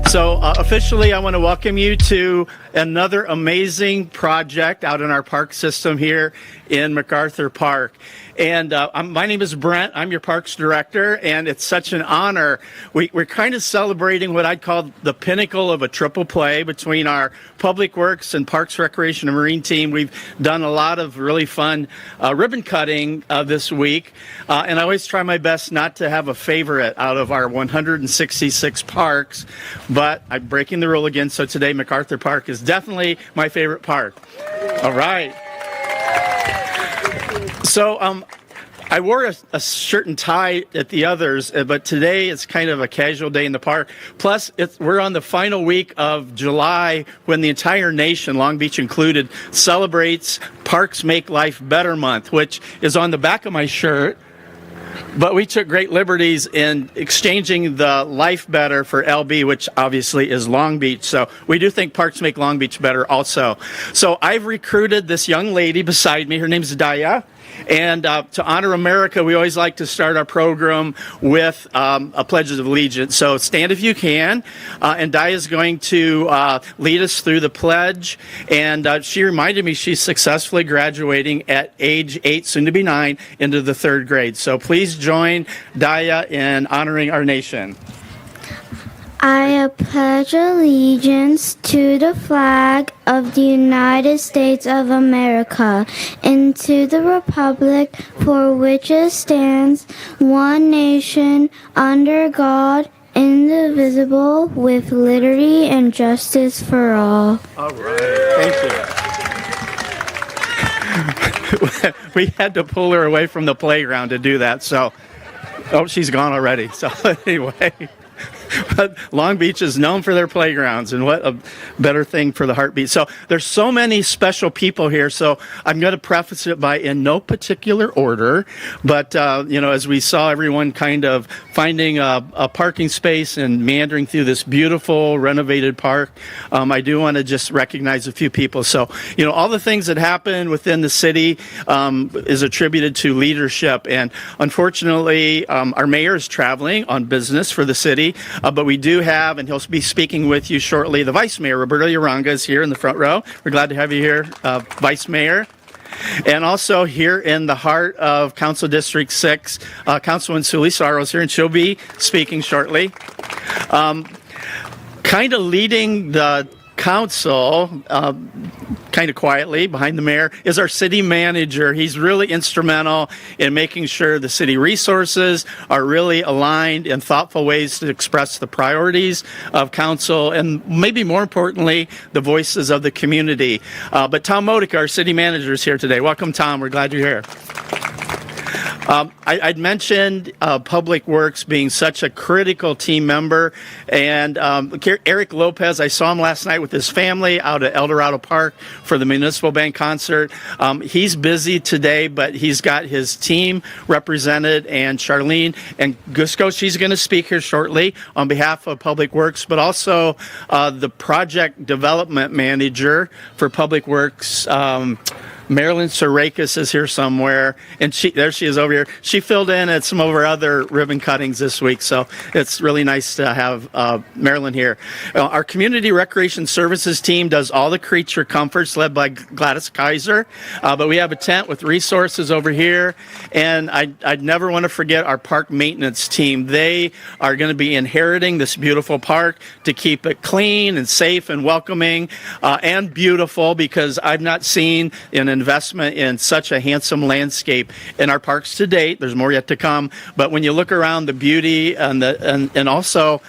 So officially, I want to welcome you to another amazing project out in our park system here in MacArthur Park. And my name is Brent. I'm your Parks Director, and it's such an honor. We're kind of celebrating what I'd call the pinnacle of a triple play between our Public Works and Parks, Recreation, and Marine team. We've done a lot of really fun ribbon cutting this week, and I always try my best not to have a favorite out of our 166 parks, but I'm breaking the rule again, so today MacArthur Park is definitely my favorite park. All right. So I wore a shirt and tie at the others, but today it's kind of a casual day in the park. Plus, we're on the final week of July when the entire nation, Long Beach included, celebrates Parks Make Life Better Month, which is on the back of my shirt. But we took great liberties in exchanging the Life Better for LB, which obviously is Long Beach. So we do think parks make Long Beach better also. So I've recruited this young lady beside me. Her name's Daya. And to honor America, we always like to start our program with a Pledge of Allegiance. So stand if you can. And Daya is going to lead us through the pledge. And she reminded me she's successfully graduating at age 8, soon to be 9, into the 3rd grade. So please join Daya in honoring our nation. I pledge allegiance to the flag of the United States of America and to the republic for which it stands, one nation, under God, indivisible, with liberty and justice for all. All right. Thank you. We had to pull her away from the playground to do that, so... Oh, she's gone already. So anyway... But Long Beach is known for their playgrounds, and what a better thing for the heartbeat. So there's so many special people here, so I'm going to preface it by in no particular order, but as we saw everyone kind of finding a parking space and meandering through this beautiful renovated park, I do want to just recognize a few people. So all the things that happen within the city is attributed to leadership, and unfortunately our mayor is traveling on business for the city. But we do have, and he'll be speaking with you shortly, the Vice Mayor, Roberto Uranga, is here in the front row. We're glad to have you here, Vice Mayor. And also here in the heart of Council District 6, Councilwoman Sully Sorrow is here, and she'll be speaking shortly. Kind of leading the council, kind of quietly behind the mayor, is our city manager. He's really instrumental in making sure the city resources are really aligned in thoughtful ways to express the priorities of council and maybe more importantly, the voices of the community. But Tom Modica, our city manager, is here today. Welcome, Tom. We're glad you're here. I'd mentioned Public Works being such a critical team member, and Eric Lopez, I saw him last night with his family out at El Dorado Park for the Municipal Band concert. He's busy today, but he's got his team represented, and Charlene and Gusco, she's going to speak here shortly on behalf of Public Works, but also the project development manager for Public Works, Marilyn Sarakis, is here somewhere, and there she is over here. She filled in at some of our other ribbon cuttings this week, so it's really nice to have Marilyn here. Our Community Recreation Services team does all the creature comforts, led by Gladys Kaiser, but we have a tent with resources over here, and I'd never want to forget our park maintenance team. They are going to be inheriting this beautiful park to keep it clean and safe and welcoming and beautiful, because I've not seen an investment in such a handsome landscape in our parks to date. There's more yet to come, but when you look around, the beauty and also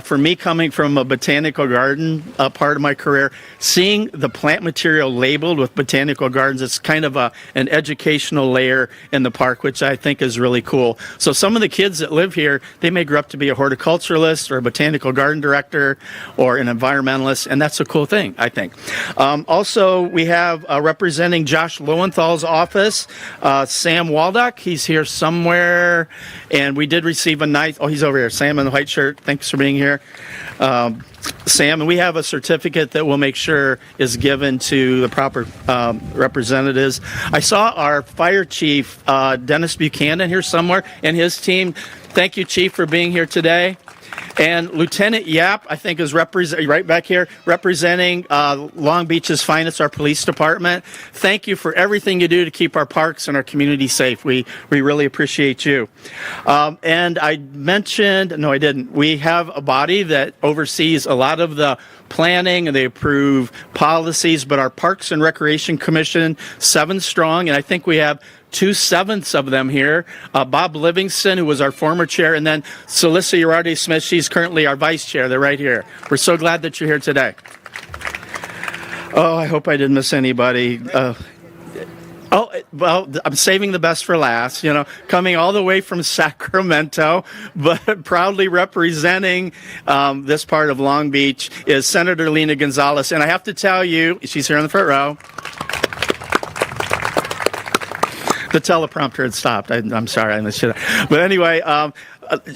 for me, coming from a botanical garden part of my career, seeing the plant material labeled with botanical gardens, it's kind of an educational layer in the park, which I think is really cool. So some of the kids that live here, they may grow up to be a horticulturalist or a botanical garden director or an environmentalist, and that's a cool thing, I think. Also, we have representing Josh Lowenthal's office, Sam Waldock. He's here somewhere, and we did receive a nice, he's over here, Sam in the white shirt. Thanks for being here. Sam, and we have a certificate that we'll make sure is given to the proper representatives. I saw our fire chief, Dennis Buchanan, here somewhere, and his team. Thank you, Chief, for being here today. And Lieutenant Yap, I think, is right back here, representing Long Beach's finest, our police department. Thank you for everything you do to keep our parks and our community safe. We really appreciate you. And I mentioned, no, I didn't. We have a body that oversees a lot of the planning, and they approve policies, but our Parks and Recreation Commission, 7 strong, and I think we have 2/7 of them here. Bob Livingston, who was our former chair, and then Celissa Urardi Smith, she's currently our vice chair. They're right here. We're so glad that you're here today. Oh, I hope I didn't miss anybody. Oh, well, I'm saving the best for last, coming all the way from Sacramento, but proudly representing this part of Long Beach is Senator Lena Gonzalez. And I have to tell you, she's here in the front row. The teleprompter had stopped. I'm sorry, I missed it. But anyway,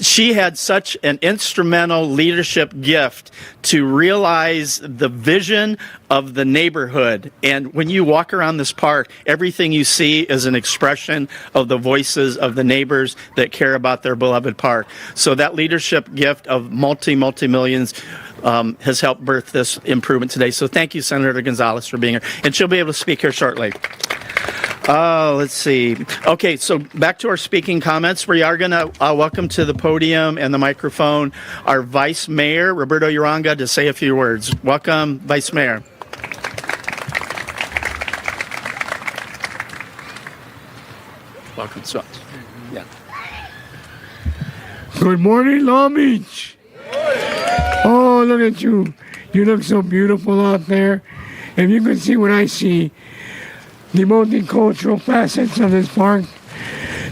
she had such an instrumental leadership gift to realize the vision of the neighborhood. And when you walk around this park, everything you see is an expression of the voices of the neighbors that care about their beloved park. So that leadership gift of multi-millions has helped birth this improvement today. So thank you, Senator Gonzalez, for being here. And she'll be able to speak here shortly. Let's see. Okay, so back to our speaking comments. We are going to welcome to the podium and the microphone our Vice Mayor, Roberto Uranga, to say a few words. Welcome, Vice Mayor. Welcome. So, yeah. Good morning, Long Beach. Oh, look at you. You look so beautiful out there. If you could see what I see, the multicultural facets of this park,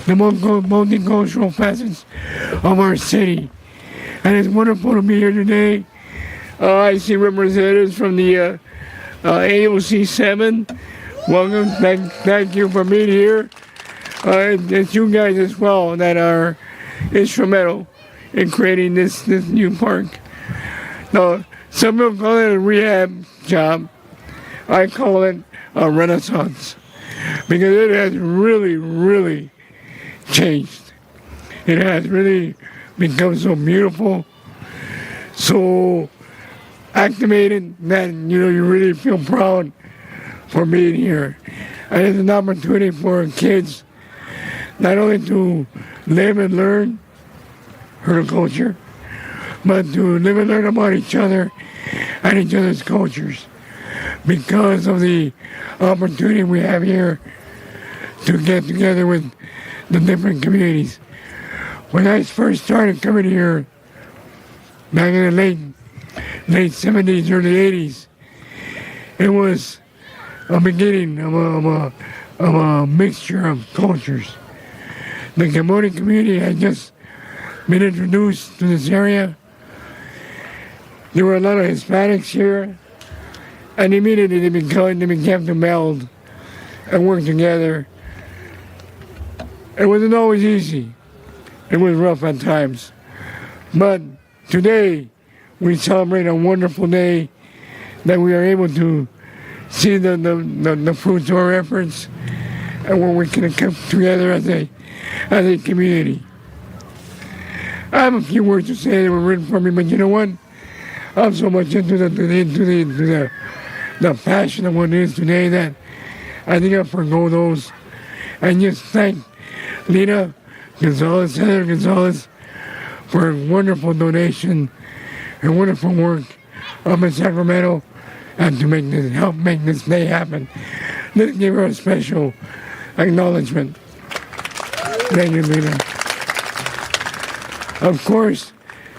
the multicultural facets of our city. And it's wonderful to be here today. I see representatives from the AOC 7. Welcome. Thank you for being here. It's you guys as well that are instrumental in creating this new park. Now, some people call it a rehab job. I call it a renaissance, because it has really changed. It has really become so beautiful, so activated that you really feel proud for being here. And it's an opportunity for kids not only to live and learn horticulture, but to live and learn about each other and each other's cultures, because of the opportunity we have here to get together with the different communities. When I first started coming here back in the late 70s, early 80s, it was a beginning of a mixture of cultures. The Cambodian community had just been introduced to this area. There were a lot of Hispanics here, and immediately they began to meld and work together. It wasn't always easy. It was rough at times. But today, we celebrate a wonderful day that we are able to see the fruits of our efforts, and where we can come together as a community. I have a few words to say that were written for me, but you know what? I'm so much into the passion of what it is today that I think I forgo those. And just thank Lena Gonzalez, Senator Gonzalez, for a wonderful donation and wonderful work up in Sacramento, and to help make this day happen. Let's give her a special acknowledgement. Thank you, Lena. Of course,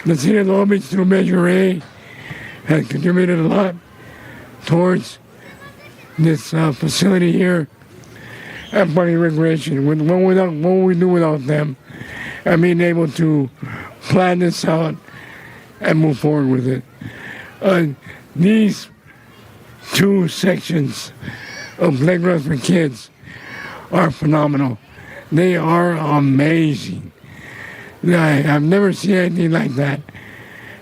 the city of Long Beach, through Measure A, has contributed a lot towards this facility here at Park Recreation. What we do without them, and being able to plan this out and move forward with it. These 2 sections of playgrounds for kids are phenomenal. They are amazing. I've never seen anything like that.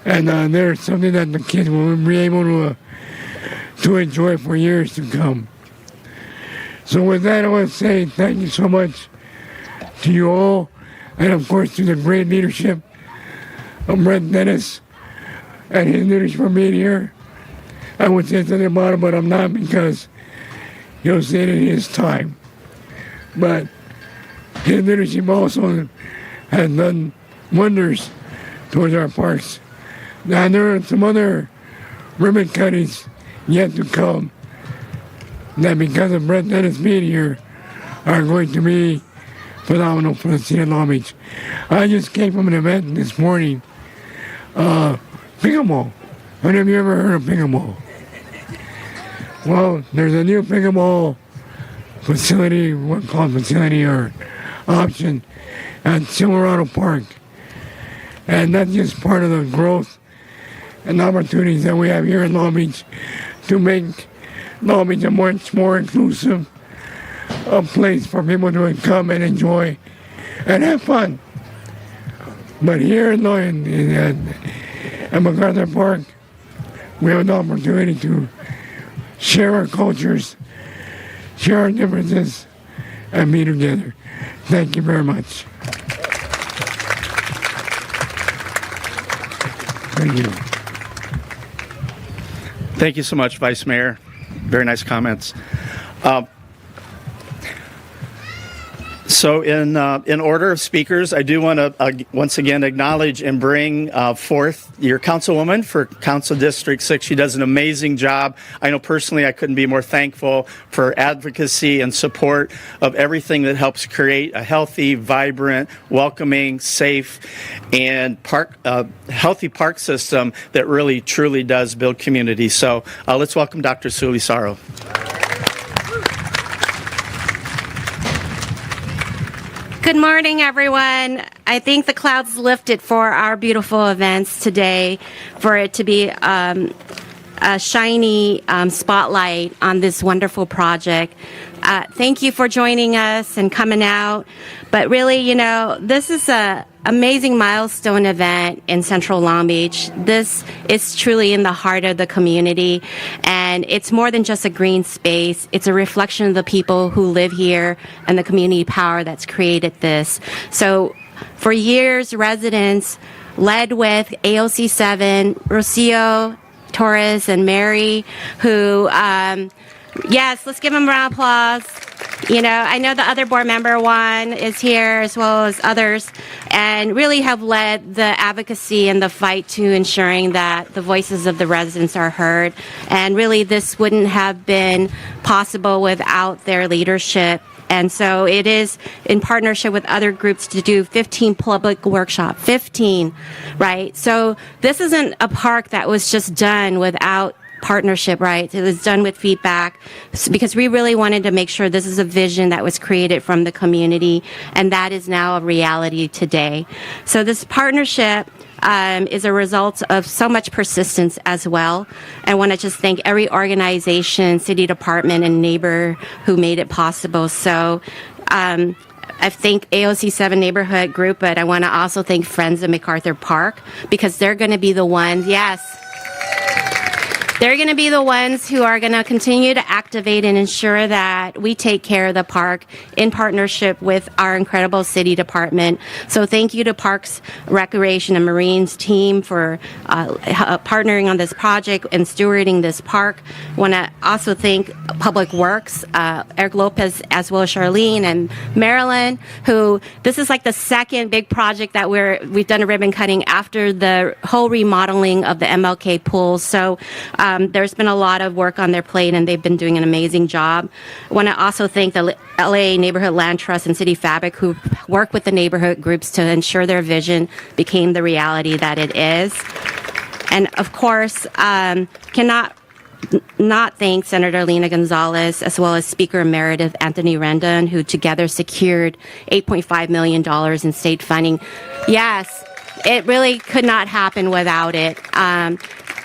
And there's something that the kids will be able to enjoy for years to come. So with that, I want to say thank you so much to you all, and of course to the great leadership Brent Dennis and his leadership for being here. I would say something about him, but I'm not because he'll say it in his time. But his leadership also has done wonders towards our parks. And there are some other ribbon cuttings yet to come that because of Brent Dennis being here are going to be phenomenal for the city of Long Beach. I just came from an event this morning, pickleball. How many of you ever heard of pickleball? Well, there's a new pickleball facility, what called facility or option at Silverado Park. And that's just part of the growth and opportunities that we have here in Long Beach to make Long Beach a much more inclusive place for people to come and enjoy and have fun. But here at MacArthur Park, we have an opportunity to share our cultures, share our differences, and be together. Thank you very much. Thank you. Thank you so much, Vice Mayor. Very nice comments. So in order of speakers, I do want to once again acknowledge and bring forth your councilwoman for Council District 6. She does an amazing job. I know personally I couldn't be more thankful for her advocacy and support of everything that helps create a healthy, vibrant, welcoming, safe, and healthy park system that really, truly does build community. So let's welcome Dr. Sulisaro. Good morning, everyone. I think the clouds lifted for our beautiful events today, for it to be a shiny spotlight on this wonderful project. Thank you for joining us and coming out. But really, you know, this is a amazing milestone event in Central Long Beach. This is truly in the heart of the community, and it's more than just a green space. It's a reflection of the people who live here and the community power that's created this. So for years, residents, led with AOC 7, Rocio, Torres, and Mary, who, yes, let's give them a round of applause. You know, I know the other board member, Juan, is here, as well as others, and really have led the advocacy and the fight to ensuring that the voices of the residents are heard. And really, this wouldn't have been possible without their leadership. And so it is in partnership with other groups to do 15 public workshops, 15, right? So this isn't a park that was just done without partnership, right? It was done with feedback because we really wanted to make sure this is a vision that was created from the community, and that is now a reality today. So this partnership is a result of so much persistence as well. I want to just thank every organization, city department, and neighbor who made it possible. So I thank AOC 7 Neighborhood Group, but I want to also thank Friends of MacArthur Park, because they're going to be the ones, yes, they're going to be the ones who are going to continue to activate and ensure that we take care of the park in partnership with our incredible city department. So thank you to Parks, Recreation, and Marines team for partnering on this project and stewarding this park. I want to also thank Public Works, Eric Lopez, as well as Charlene and Marilyn, who this is like the second big project that we've done a ribbon cutting after the whole remodeling of the MLK pool. So there's been a lot of work on their plate, and they've been doing an amazing job. I want to also thank the LA Neighborhood Land Trust and City Fabric, who work with the neighborhood groups to ensure their vision became the reality that it is. And of course, cannot not thank Senator Lena Gonzalez, as well as Speaker Emeritus Anthony Rendon, who together secured $8.5 million in state funding. Yes, it really could not happen without it.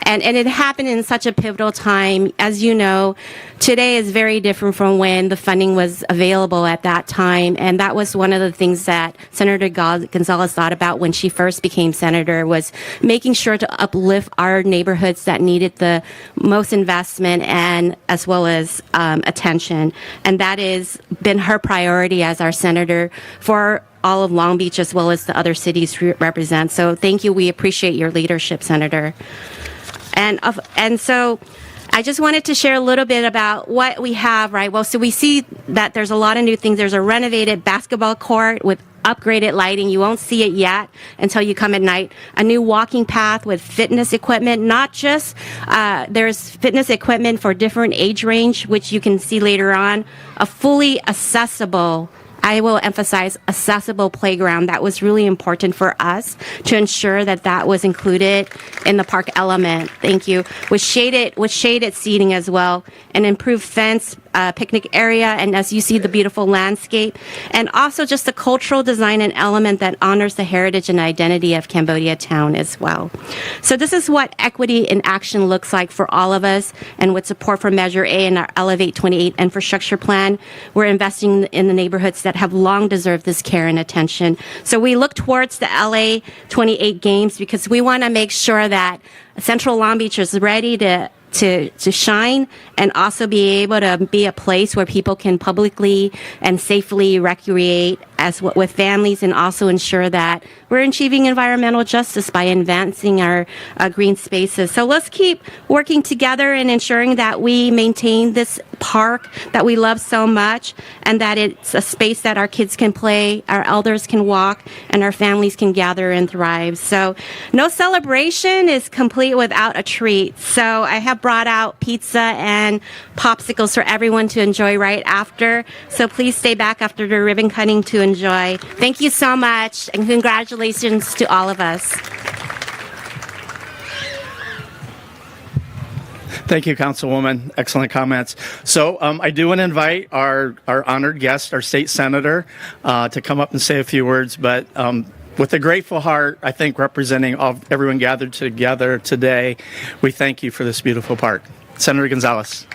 And it happened in such a pivotal time. As you know, today is very different from when the funding was available at that time. And that was one of the things that Senator Gonzalez thought about when she first became senator, was making sure to uplift our neighborhoods that needed the most investment and as well as attention. And that has been her priority as our senator for all of Long Beach as well as the other cities we represent. So thank you. We appreciate your leadership, Senator. And so I just wanted to share a little bit about what we have, right? Well, so we see that there's a lot of new things. There's a renovated basketball court with upgraded lighting. You won't see it yet until you come at night. A new walking path with fitness equipment, not just, there's fitness equipment for different age range, which you can see later on. A fully accessible, I will emphasize, accessible playground. That was really important for us to ensure that that was included in the park element. Thank you. With shaded seating as well, an improved fence, picnic area, and as you see, the beautiful landscape, and also just the cultural design and element that honors the heritage and identity of Cambodia town as well. So this is what equity in action looks like for all of us, and with support from Measure A and our Elevate 28 infrastructure plan, we're investing in the neighborhoods that have long deserved this care and attention. So we look towards the LA 28 games because we want to make sure that Central Long Beach is ready to shine and also be able to be a place where people can publicly and safely recreate with families, and also ensure that we're achieving environmental justice by advancing our green spaces. So let's keep working together and ensuring that we maintain this park that we love so much, and that it's a space that our kids can play, our elders can walk, and our families can gather and thrive. So no celebration is complete without a treat. So I have brought out pizza and popsicles for everyone to enjoy right after. So please stay back after the ribbon cutting to enjoy. Thank you so much, and congratulations to all of us. Thank you, Councilwoman. Excellent comments. So I do want to invite our honored guest, our state senator, to come up and say a few words. But with a grateful heart, I think representing everyone gathered together today, we thank you for this beautiful park. Senator Gonzalez.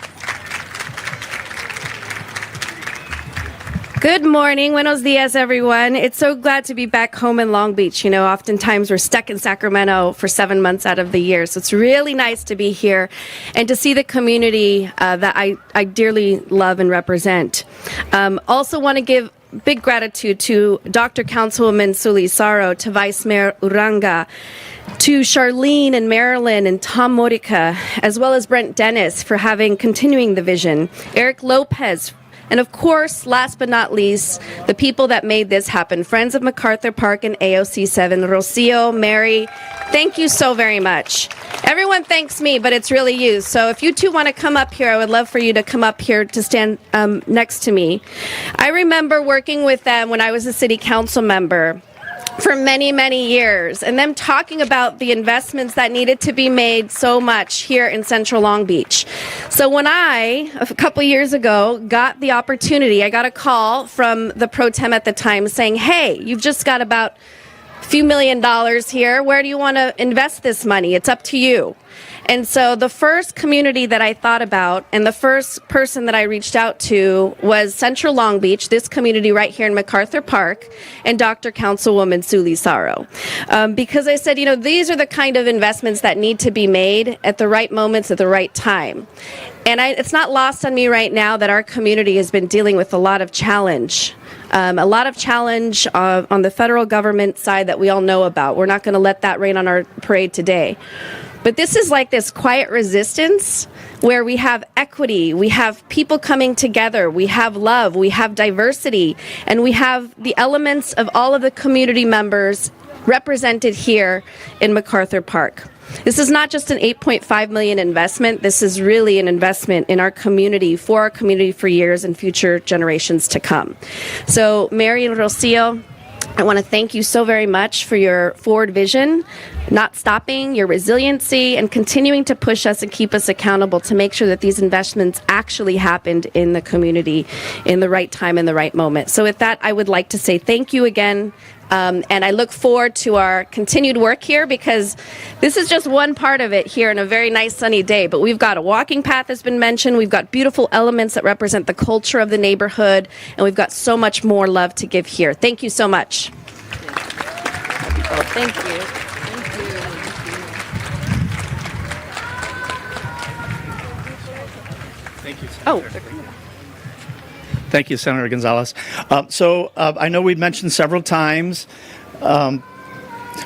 Good morning. Buenos dias, everyone. It's so glad to be back home in Long Beach. You know, oftentimes we're stuck in Sacramento for 7 months out of the year. So it's really nice to be here and to see the community that I dearly love and represent. Also want to give big gratitude to Dr. Councilwoman Sulisaro, to Vice Mayor Uranga, to Charlene and Marilyn and Tom Morica, as well as Brent Dennis for continuing the vision, Eric Lopez, and of course, last but not least, the people that made this happen, Friends of MacArthur Park and AOC 7, Rocio, Mary, thank you so very much. Everyone thanks me, but it's really you. So if you two want to come up here, I would love for you to come up here to stand next to me. I remember working with them when I was a city council member for many, many years, and them talking about the investments that needed to be made so much here in Central Long Beach. So when I, a couple years ago, got the opportunity, I got a call from the pro tem at the time saying, hey, you've just got about a few $1 million here. Where do you want to invest this money? It's up to you. And so the first community that I thought about and the first person that I reached out to was Central Long Beach, this community right here in MacArthur Park, and Dr. Councilwoman Sulisaro. Because I said, you know, these are the kind of investments that need to be made at the right moments at the right time. And it's not lost on me right now that our community has been dealing with a lot of challenge. On the federal government side that we all know about. We're not going to let that rain on our parade today. But this is like this quiet resistance where we have equity, we have people coming together, we have love, we have diversity, and we have the elements of all of the community members represented here in MacArthur Park. This is not just an $8.5 million investment. This is really an investment in our community for years and future generations to come. So, Mary and Rocio, I want to thank you so very much for your forward vision, not stopping, your resiliency, and continuing to push us and keep us accountable to make sure that these investments actually happened in the community in the right time and the right moment. So with that, I would like to say thank you again. And I look forward to our continued work here because this is just one part of it here in a very nice sunny day. But we've got a walking path has been mentioned. We've got beautiful elements that represent the culture of the neighborhood. And we've got so much more love to give here. Thank you so much. Thank you. Thank you, Senator. Oh. Thank you, Senator Gonzalez. I know we've mentioned several times. We'll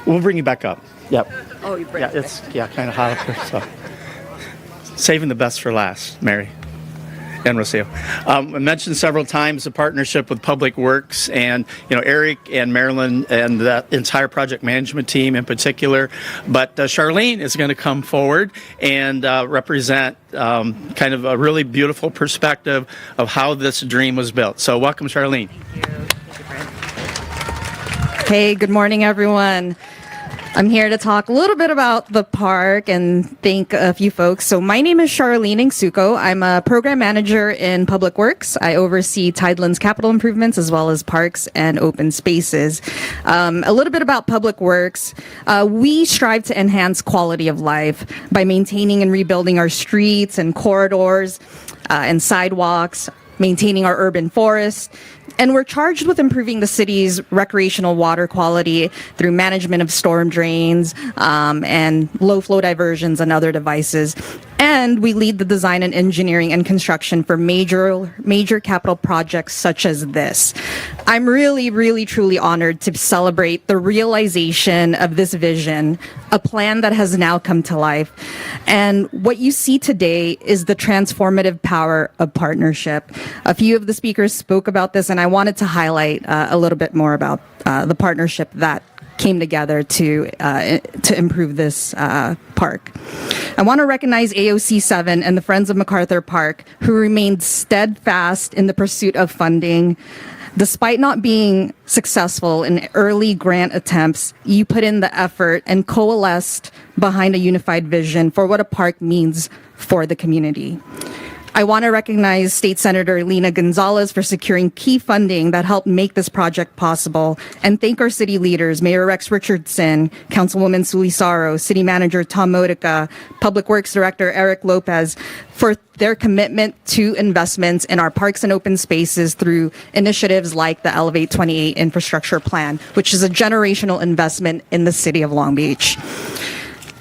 bring you back up. Yep. Oh, you bring it's kind of hot up here. So saving the best for last, Mary and Rocio. I mentioned several times the partnership with Public Works and, Eric and Marilyn and the entire project management team in particular. But Charlene is going to come forward and represent kind of a really beautiful perspective of how this dream was built. So welcome, Charlene. Thank you. Hey, good morning, everyone. I'm here to talk a little bit about the park and thank a few folks. So my name is Charlene Ingsuko. I'm a program manager in Public Works. I oversee Tidelands capital improvements as well as parks and open spaces. A little bit about Public Works. We strive to enhance quality of life by maintaining and rebuilding our streets and corridors and sidewalks, maintaining our urban forests. And we're charged with improving the city's recreational water quality through management of storm drains and low flow diversions and other devices. And we lead the design and engineering and construction for major capital projects such as this. I'm really, really, truly honored to celebrate the realization of this vision, a plan that has now come to life. And what you see today is the transformative power of partnership. A few of the speakers spoke about this, and I wanted to highlight a little bit more about the partnership that came together to improve this park. I want to recognize AOC 7 and the Friends of MacArthur Park, who remained steadfast in the pursuit of funding. Despite not being successful in early grant attempts, you put in the effort and coalesced behind a unified vision for what a park means for the community. I want to recognize State Senator Lena Gonzalez for securing key funding that helped make this project possible, and thank our city leaders, Mayor Rex Richardson, Councilwoman Sulisaro, City Manager Tom Modica, Public Works Director Eric Lopez, for their commitment to investments in our parks and open spaces through initiatives like the Elevate 28 Infrastructure Plan, which is a generational investment in the city of Long Beach.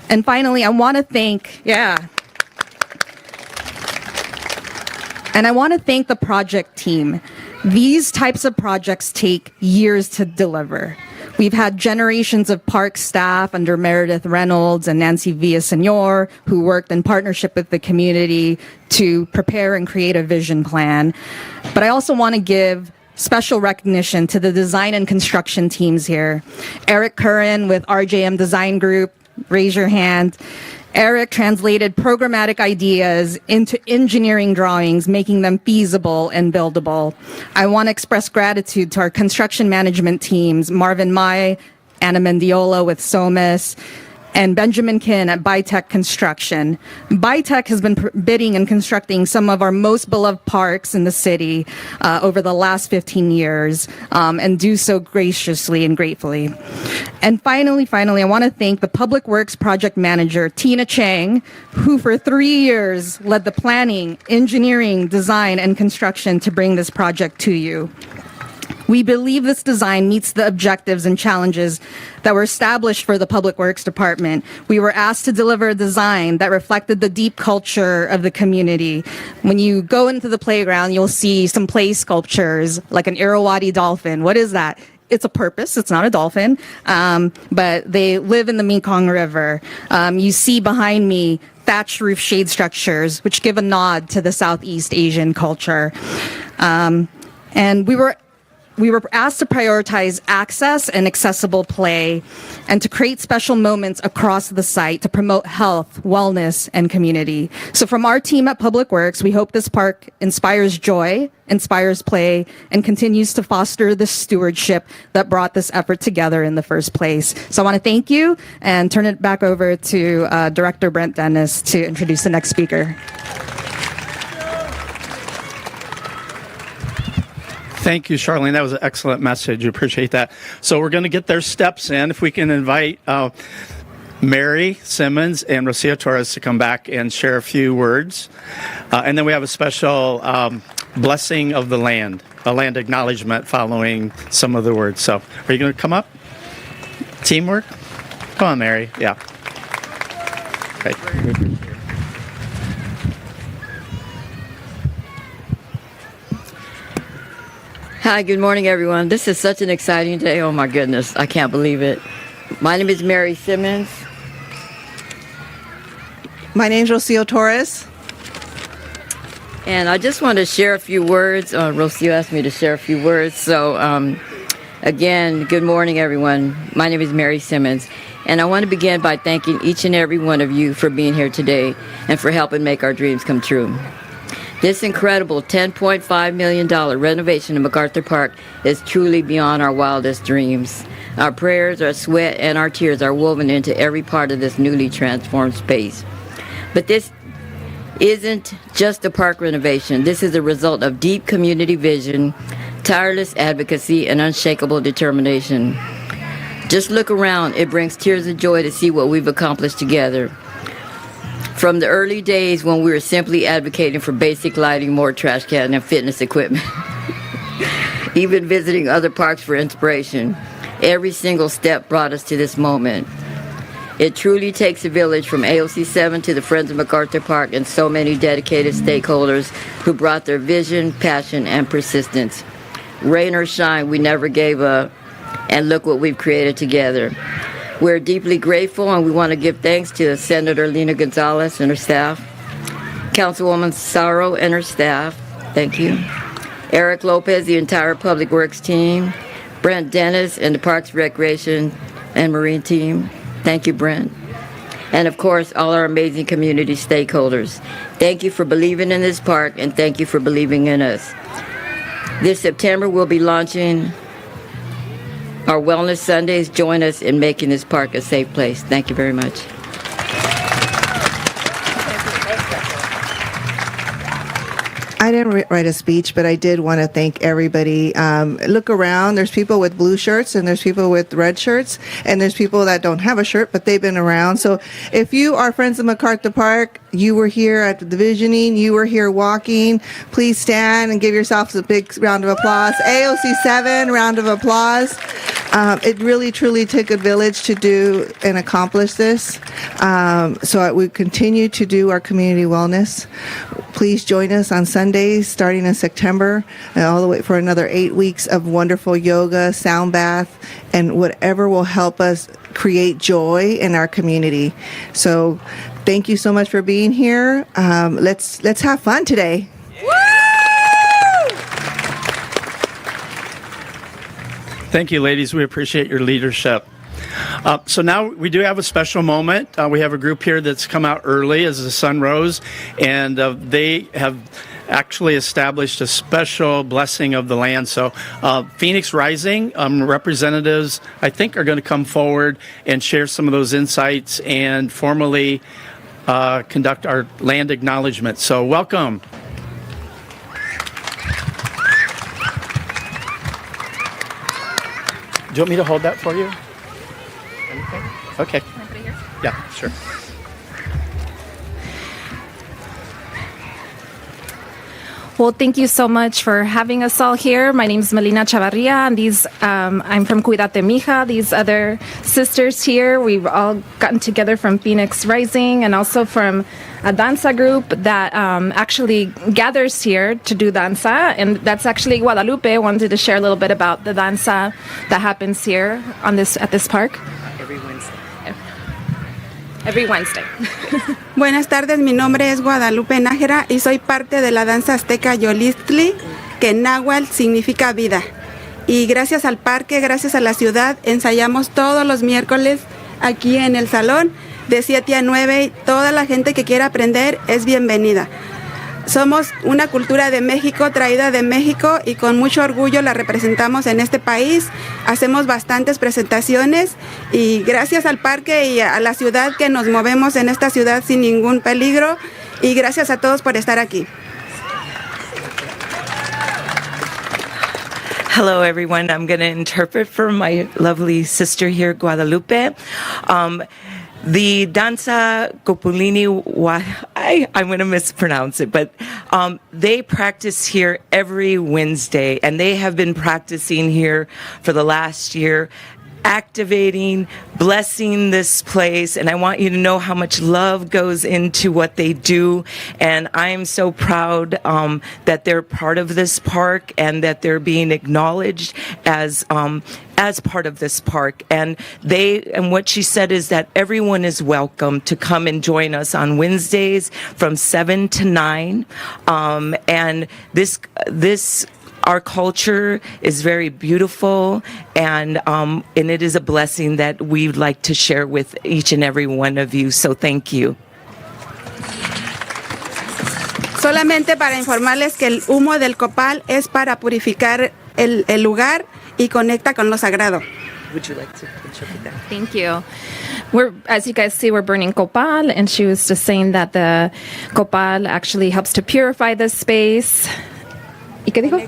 And finally, I want to thank, And I want to thank the project team. These types of projects take years to deliver. We've had generations of park staff under Meredith Reynolds and Nancy Villasenor who worked in partnership with the community to prepare and create a vision plan. But I also want to give special recognition to the design and construction teams here. Eric Curran with RJM Design Group, raise your hand. Eric translated programmatic ideas into engineering drawings, making them feasible and buildable. I want to express gratitude to our construction management teams, Marvin Mai, Anna Mendiola with SOMAS, and Benjamin Kin at Bytech Construction. Bytech has been bidding and constructing some of our most beloved parks in the city over the last 15 years, and do so graciously and gratefully. And finally, I want to thank the Public Works Project Manager, Tina Chang, who for 3 years led the planning, engineering, design, and construction to bring this project to you. We believe this design meets the objectives and challenges that were established for the Public Works Department. We were asked to deliver a design that reflected the deep culture of the community. When you go into the playground, you'll see some play sculptures like an Irrawaddy dolphin. What is that? It's a porpoise. It's not a dolphin, but they live in the Mekong River. You see behind me thatched roof shade structures, which give a nod to the Southeast Asian culture. And we were asked to prioritize access and accessible play and to create special moments across the site to promote health, wellness, and community. So from our team at Public Works, we hope this park inspires joy, inspires play, and continues to foster the stewardship that brought this effort together in the first place. So I want to thank you and turn it back over to Director Brent Dennis to introduce the next speaker. Thank you, Charlene. That was an excellent message. We appreciate that. So we're going to get their steps in. If we can invite Mary Simmons and Rocio Torres to come back and share a few words. And then we have a special blessing of the land, a land acknowledgement following some of the words. So are you going to come up? Teamwork? Come on, Mary. Yeah. Okay. Hi, good morning, everyone. This is such an exciting day. Oh, my goodness. I can't believe it. My name is Mary Simmons. My name's Rocio Torres. And I just want to share a few words. Rocio asked me to share a few words. So, again, good morning, everyone. My name is Mary Simmons. And I want to begin by thanking each and every one of you for being here today and for helping make our dreams come true. This incredible $10.5 million renovation of MacArthur Park is truly beyond our wildest dreams. Our prayers, our sweat, and our tears are woven into every part of this newly transformed space. But this isn't just a park renovation. This is a result of deep community vision, tireless advocacy, and unshakable determination. Just look around. It brings tears of joy to see what we've accomplished together. From the early days when we were simply advocating for basic lighting, more trash can, and fitness equipment, even visiting other parks for inspiration, every single step brought us to this moment. It truly takes a village, from AOC 7 to the Friends of MacArthur Park, and so many dedicated stakeholders who brought their vision, passion, and persistence. Rain or shine, we never gave up, and look what we've created together. We're deeply grateful, and we want to give thanks to Senator Lena Gonzalez and her staff, Councilwoman Sorrow and her staff, thank you, Eric Lopez, the entire Public Works team, Brent Dennis and the Parks, Recreation, and Marine team. Thank you, Brent. And of course, all our amazing community stakeholders. Thank you for believing in this park, and thank you for believing in us. This September, we'll be launching our Wellness Sundays. Join us in making this park a safe place. Thank you very much. I didn't write a speech, but I did want to thank everybody. Look around. There's people with blue shirts, and there's people with red shirts, and there's people that don't have a shirt, but they've been around. So if you are friends of MacArthur Park, you were here at the visioning, you were here walking, please stand and give yourselves a big round of applause. AOC 7, round of applause. It really, truly took a village to do and accomplish this. So we continue to do our community wellness. Please join us on Sundays starting in September and all the way for another 8 weeks of wonderful yoga, sound bath, and whatever will help us create joy in our community. So thank you so much for being here. Let's have fun today. Thank you, ladies. We appreciate your leadership. So now we do have a special moment. We have a group here that's come out early as the sun rose, and they have actually established a special blessing of the land. So Phoenix Rising representatives, I think, are going to come forward and share some of those insights and formally conduct our land acknowledgement. So welcome. Do you want me to hold that for you? Anything? Okay. Yeah, sure. Well, thank you so much for having us all here. My name is Melina Chavarria, and I'm from Cuidate Mija. These other sisters here, we've all gotten together from Phoenix Rising and also from a danza group that actually gathers here to do danza, and that's actually Guadalupe. Wanted to share a little bit about the danza that happens here at this park. Every Wednesday. Buenas tardes, mi nombre es Guadalupe Nájera y soy parte de la danza azteca Yolistli, que en náhuatl significa vida. Y gracias al parque, gracias a la ciudad, ensayamos todos los miércoles aquí en el salón de 7 a 9. Toda la gente que quiera aprender es bienvenida. Somos una cultura de México, traída de México, y con mucho orgullo la representamos en este país. Hacemos bastantes presentaciones y gracias al parque y a la ciudad que nos movemos en esta ciudad sin ningún peligro, y gracias a todos por estar aquí. Hello, everyone. I'm going to interpret for my lovely sister here, Guadalupe. The danza Copulini, I'm going to mispronounce it, but they practice here every Wednesday, and they have been practicing here for the last year. activating, blessing this place, and I want you to know how much love goes into what they do. And I am so proud that they're part of this park and that they're being acknowledged as part of this park. And what she said is that everyone is welcome to come and join us on Wednesdays from 7 to 9. And this our culture is very beautiful, and it is a blessing that we'd like to share with each and every one of you. So thank you. Solamente para informarles que el humo del copal es para purificar el lugar y conecta con lo sagrado. Would you like to interpret that? Thank you. As you guys see, we're burning copal, and she was just saying that the copal actually helps to purify this space. ¿Y qué dijo?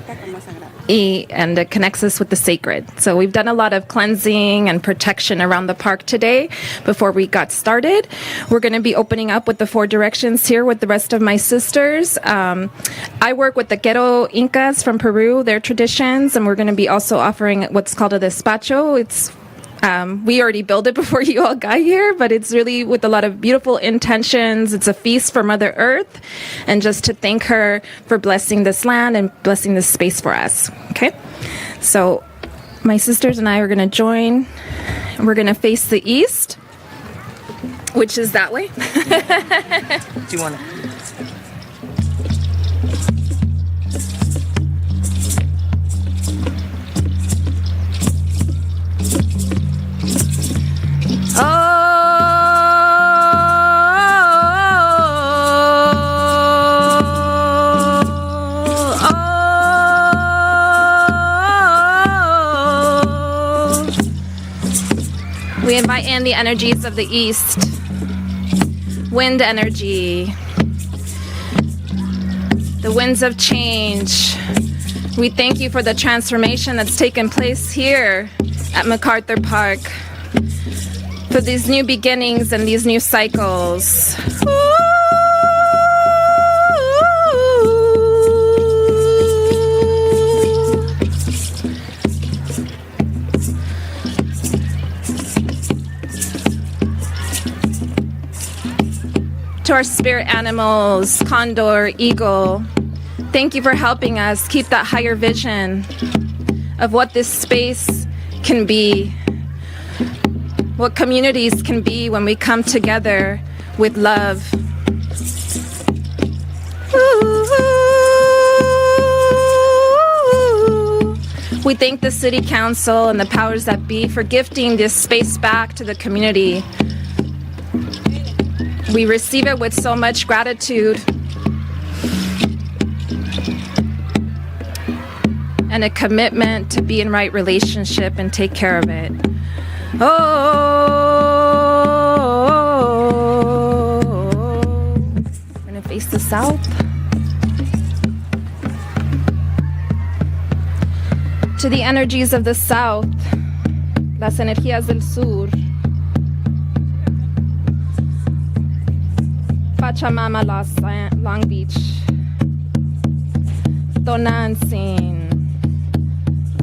And it connects us with the sacred. So we've done a lot of cleansing and protection around the park today before we got started. We're going to be opening up with the 4 directions here with the rest of my sisters. I work with the Quero Incas from Peru, their traditions, and we're going to be also offering what's called a despacho. It's we already built it before you all got here, but it's really with a lot of beautiful intentions. It's a feast for Mother Earth, and just to thank her for blessing this land and blessing this space for us. Okay? So my sisters and I are going to join. We're going to face the east, which is that way. Do you want to? We invite in the energies of the east, wind energy, the winds of change. We thank you for the transformation that's taken place here at MacArthur Park, for these new beginnings and these new cycles. To our spirit animals, condor, eagle, thank you for helping us keep that higher vision of what this space can be, what communities can be when we come together with love. We thank the City Council and the powers that be for gifting this space back to the community. We receive it with so much gratitude and a commitment to be in right relationship and take care of it. Oh, we're gonna face the south. To the energies of the south, las energías del sur. Pachamama, Long Beach, Tonantzin,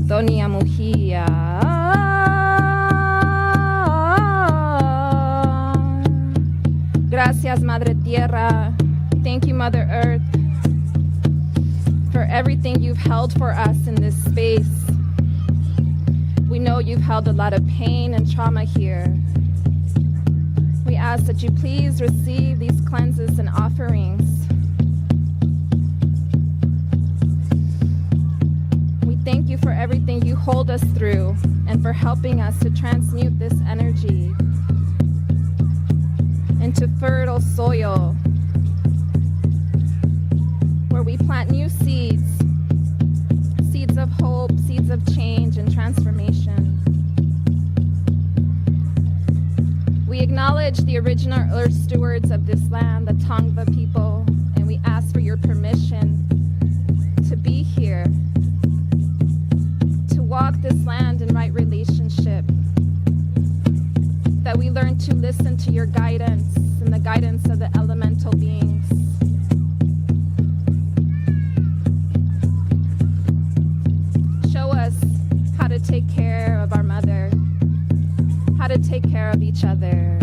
Doña Mujia. Gracias, Madre Tierra. Thank you, Mother Earth, for everything you've held for us in this space. We know you've held a lot of pain and trauma here. We ask that you please receive these cleanses and offerings. We thank you for everything you hold us through and for helping us to transmute this energy into fertile soil where we plant new seeds, seeds of hope, seeds of change and transformation. We acknowledge the original earth stewards of this land, the Tongva people, and we ask for your permission to be here, to walk this land in right relationship, that we learn to listen to your guidance and the guidance of the elemental beings. Show us how to take care of our mother. each other.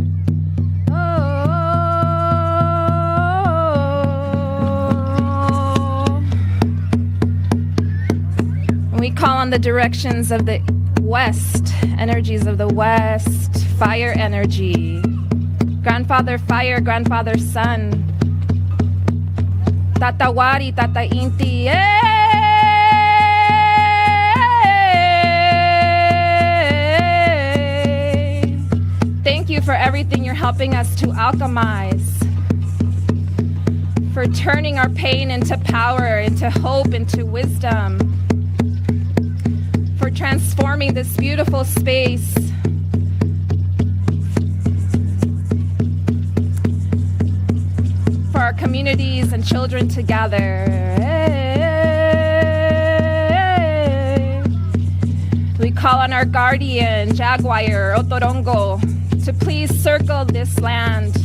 We call on the directions of the west, energies of the west, fire energy. Grandfather fire, grandfather sun. Tata Wari, Tata Inti, Thank you for everything you're helping us to alchemize. For turning our pain into power, into hope, into wisdom. For transforming this beautiful space. For our communities and children together. We call on our guardian, Jaguar, Otorongo, to please circle this land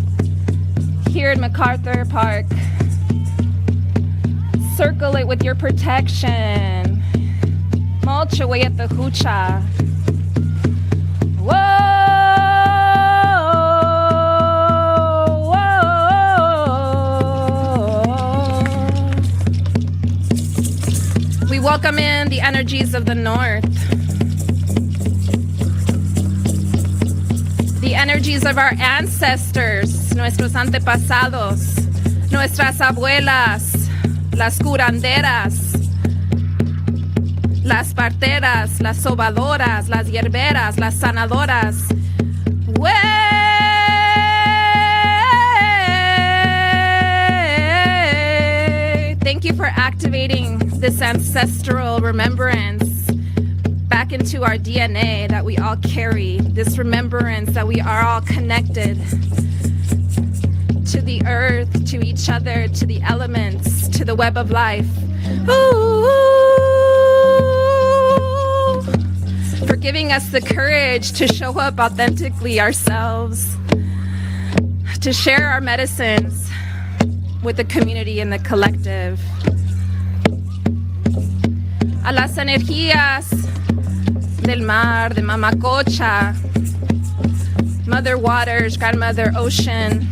here at MacArthur Park. Circle it with your protection. Mulch away at the hoocha. Whoa, whoa. We welcome in the energies of the north. The energies of our ancestors, nuestros antepasados, nuestras abuelas, las curanderas, las parteras, las sobadoras, las hierberas, las sanadoras. Thank you for activating this ancestral remembrance back into our DNA that we all carry, this remembrance that we are all connected to the earth, to each other, to the elements, to the web of life. Ooh. For giving us the courage to show up authentically ourselves, to share our medicines with the community and the collective. A las energías del mar, de Mama Cocha, Mother Waters, Grandmother Ocean,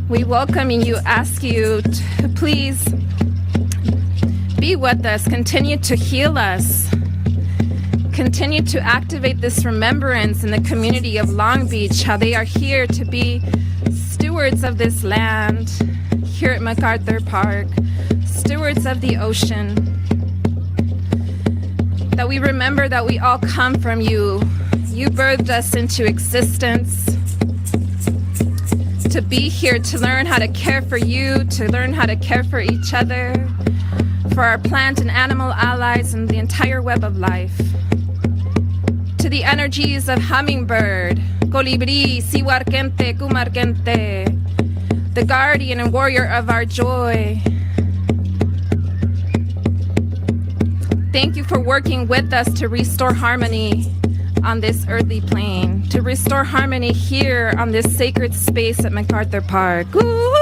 we welcome you, ask you to please be with us, continue to heal us, continue to activate this remembrance in the community of Long Beach, how they are here to be stewards of this land, here at MacArthur Park, stewards of the ocean, that we remember that we all come from you. You birthed us into existence to be here, to learn how to care for you, to learn how to care for each other, for our plant and animal allies and the entire web of life. To the energies of hummingbird, colibri, siwarkente, kumarkente, the guardian and warrior of our joy. Thank you for working with us to restore harmony on this earthly plane, to restore harmony here on this sacred space at MacArthur Park. Ooh, ooh.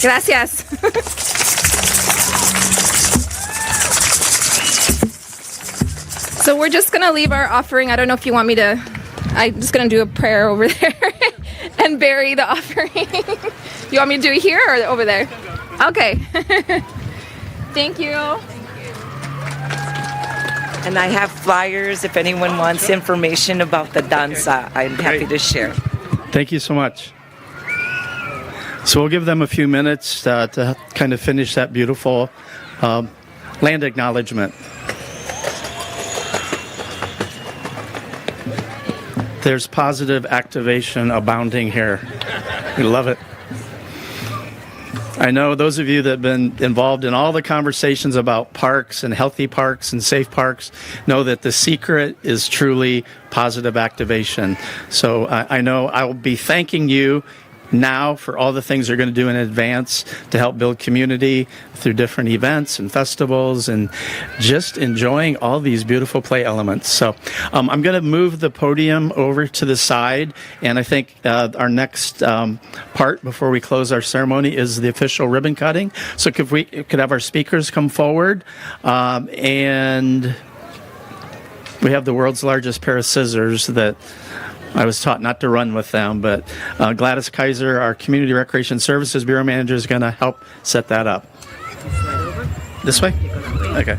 Gracias. So we're just going to leave our offering. I don't know if you want me to, I'm just going to do a prayer over there and bury the offering. You want me to do it here or over there? Okay. Thank you. And I have flyers if anyone wants information about the danza. I'm happy to share. Thank you so much. So we'll give them a few minutes to kind of finish that beautiful land acknowledgement. There's positive activation abounding here. We love it. I know those of you that have been involved in all the conversations about parks and healthy parks and safe parks know that the secret is truly positive activation. So I know I will be thanking you now for all the things they're going to do in advance to help build community through different events and festivals and just enjoying all these beautiful play elements. So I'm going to move the podium over to the side, and I think our next part before we close our ceremony is the official ribbon cutting. So if we could have our speakers come forward, and we have the world's largest pair of scissors that I was taught not to run with them, but Gladys Kaiser, our Community Recreation Services Bureau Manager, is going to help set that up. This way? Okay.